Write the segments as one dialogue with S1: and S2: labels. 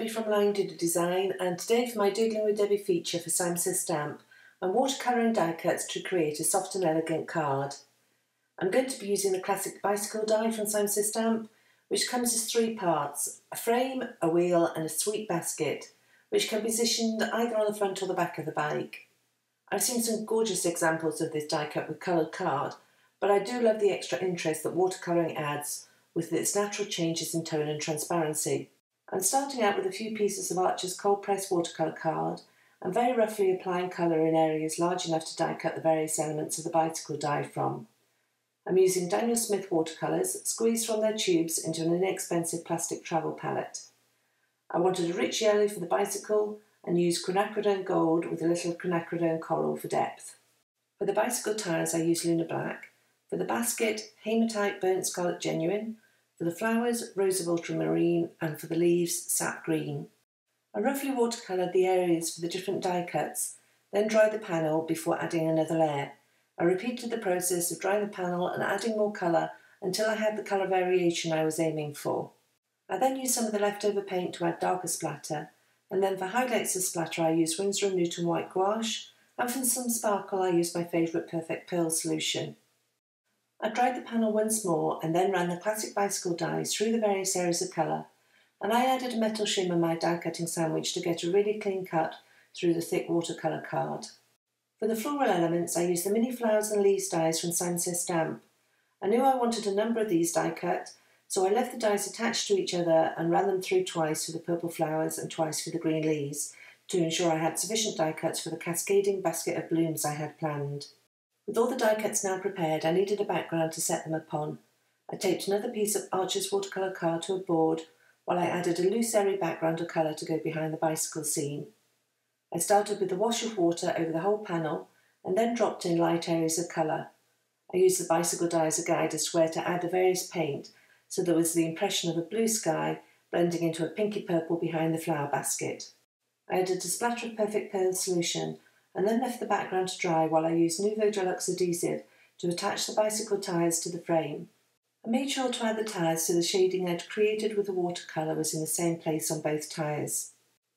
S1: Debbie from DEBBY'S, and today for my Doodling with Debbie feature for Sam Says Stamp, I'm watercolouring die cuts to create a soft and elegant card. I'm going to be using the classic bicycle die from Sam Says Stamp, which comes as three parts: a frame, a wheel and a sweet basket, which can be positioned either on the front or the back of the bike. I've seen some gorgeous examples of this die cut with coloured card, but I do love the extra interest that watercolouring adds with its natural changes in tone and transparency. I'm starting out with a few pieces of Archer's cold pressed watercolour card and very roughly applying colour in areas large enough to die cut the various elements of the bicycle die from. I'm using Daniel Smith watercolours squeezed from their tubes into an inexpensive plastic travel palette. I wanted a rich yellow for the bicycle and used QUINACRIDONE gold with a little QUINACRIDONE coral for depth. For the bicycle tyres I used LUNAR black. For the basket, hematite burnt scarlet genuine. For the flowers, rose of ultramarine, and for the leaves, sap green. I roughly watercoloured the areas for the different die cuts, then dried the panel before adding another layer. I repeated the process of drying the panel and adding more colour until I had the colour variation I was aiming for. I then used some of the leftover paint to add darker splatter, and then for highlights of splatter I used Winsor and Newton white gouache, and for some sparkle I used my favourite Perfect Pearl solution. I dried the panel once more and then ran the classic bicycle dies through the various areas of colour, and I added a metal shim in my die cutting sandwich to get a really clean cut through the thick watercolour card. For the floral elements I used the mini flowers and leaves dies from Sam Says Stamp. I knew I wanted a number of these die cut, so I left the dies attached to each other and ran them through twice for the purple flowers and twice for the green leaves to ensure I had sufficient die cuts for the cascading basket of blooms I had planned. With all the die cuts now prepared, I needed a background to set them upon. I taped another piece of Archer's watercolour card to a board while I added a loose airy background of colour to go behind the bicycle scene. I started with a wash of water over the whole panel and then dropped in light areas of colour. I used the bicycle die as a guide as to where to add the various paint, so there was the impression of a blue sky blending into a pinky purple behind the flower basket. I added a splatter of Perfect Pearl solution and then left the background to dry while I used Nouveau Deluxe adhesive to attach the bicycle tyres to the frame. I made sure to add the tyres so the shading I'd created with the watercolour was in the same place on both tyres.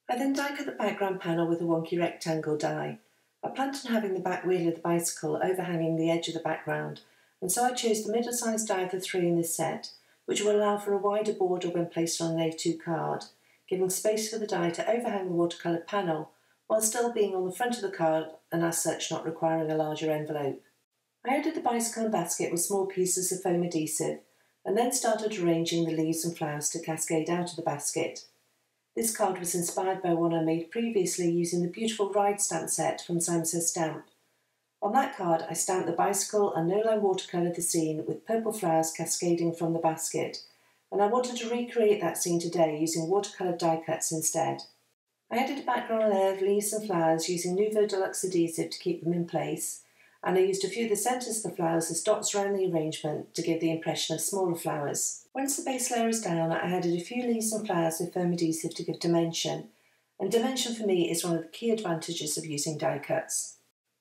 S1: I then die cut the background panel with a wonky rectangle die. I planned on having the back wheel of the bicycle overhanging the edge of the background, and so I chose the middle-sized die of the three in this set, which will allow for a wider border when placed on an A2 card, giving space for the die to overhang the watercoloured panel while still being on the front of the card and as such not requiring a larger envelope. I added the bicycle and basket with small pieces of foam adhesive and then started arranging the leaves and flowers to cascade out of the basket. This card was inspired by one I made previously using the beautiful ride stamp set from Sam Says Stamp. On that card I stamped the bicycle and no-line watercoloured the scene with purple flowers cascading from the basket, and I wanted to recreate that scene today using watercoloured die cuts instead. I added a background layer of leaves and flowers using Nouveau Deluxe adhesive to keep them in place, and I used a few of the centres of the flowers as dots around the arrangement to give the impression of smaller flowers. Once the base layer is down, I added a few leaves and flowers with foam adhesive to give dimension, and dimension for me is one of the key advantages of using die cuts.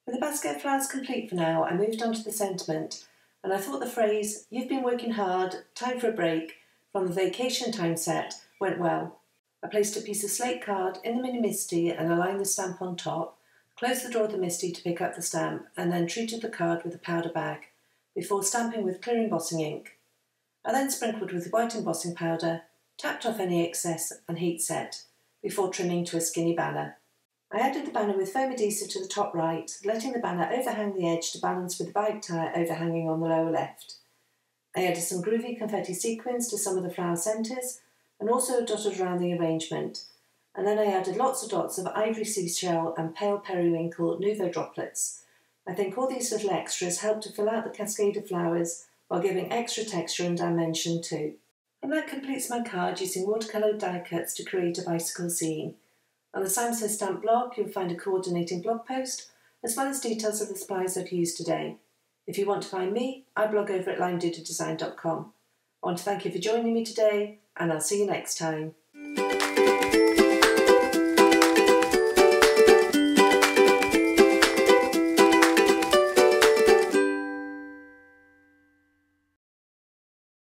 S1: With the basket of flowers complete for now, I moved on to the sentiment, and I thought the phrase, "You've been working hard, time for a break," from the Vacation Time set went well. I placed a piece of slate card in the mini MISTI and aligned the stamp on top, closed the drawer of the MISTI to pick up the stamp, and then treated the card with a powder bag, before stamping with clear embossing ink. I then sprinkled with white embossing powder, tapped off any excess and heat set, before trimming to a skinny banner. I added the banner with foam adhesive to the top right, letting the banner overhang the edge to balance with the bike tyre overhanging on the lower left. I added some groovy confetti sequins to some of the flower centres, and also dotted around the arrangement, and then I added lots of dots of ivory seashell and pale periwinkle Nouveau droplets. I think all these little extras help to fill out the cascade of flowers while giving extra texture and dimension too. And that completes my card using watercoloured die cuts to create a bicycle scene. On the Sam Says Stamp blog you'll find a coordinating blog post as well as details of the supplies I've used today. If you want to find me, I blog over at LimeDoodleDesign.com. I want to thank you for joining me today, and I'll see you next time.